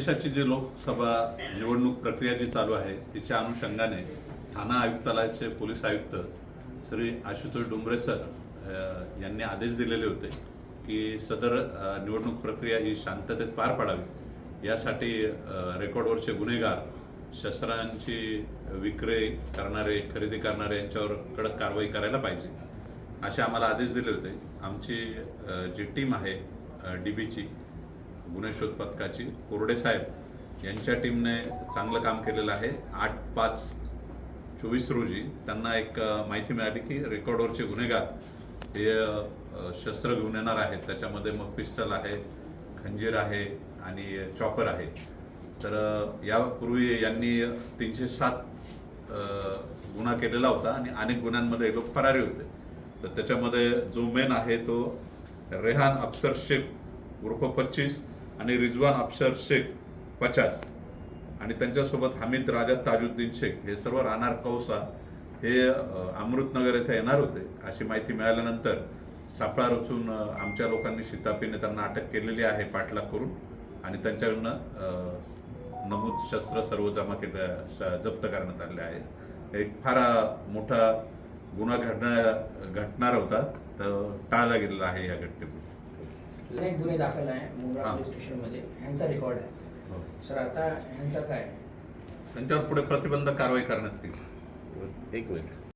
ओडिशाची जी लोकसभा निवडणूक प्रक्रिया जी चालू आहे तिच्या अनुषंगाने ठाणा आयुक्तालयाचे पोलीस आयुक्त श्री आशुतोष डुंबरे सर यांनी आदेश दिलेले होते की सदर निवडणूक प्रक्रिया ही शांततेत पार पाडावी यासाठी रेकॉर्डवरचे गुन्हेगार, शस्त्रांची विक्री करणारे, खरेदी करणारे यांच्यावर कडक कारवाई करायला पाहिजे असे आम्हाला आदेश दिले होते. आमची जी टीम आहे DBची गुन्हे शोध पथकाची कोरडे साहेब यांच्या टीमने चांगलं काम केलेलं आहे. 8/5/24 रोजी त्यांना एक माहिती मिळाली की रेकॉर्डवरचे गुन्हेगार हे शस्त्र घेऊन येणार आहेत. त्याच्यामध्ये मग पिस्टल आहे, खंजीर आहे आणि चॉपर आहे. तर यापूर्वी यांनी 307 गुन्हा केलेला होता आणि अनेक गुन्ह्यांमध्ये लोक फरारी होते. तर त्याच्यामध्ये जो मेन आहे तो रेहान अफसर शेख उर्फ 25 आणि रिजवान अफसर शेख 50 आणि त्यांच्यासोबत हमीद राजा ताजुद्दीन शेख हे सर्व राहणार कौसा हे अमृतनगर येथे येणार होते. अशी माहिती मिळाल्यानंतर सापळा रचून आमच्या लोकांनी शिताफीने त्यांना अटक केलेली आहे पाठलाग करून आणि त्यांच्याकडनं नमूद शस्त्र सर्व जप्त करण्यात आले आहेत. एक फार मोठा गुन्हा घडणार होता तर टाळला गेलेला आहे या घटनेमुळे. अनेक गुन्हे दाखल आहे मुंब्रा पोलीस स्टेशनमध्ये, ह्यांचा रेकॉर्ड आहे. सर आता ह्यांचा काय? त्यांच्यावर पुढे प्रतिबंधक कारवाई करण्यात येईल. एक मिनिट.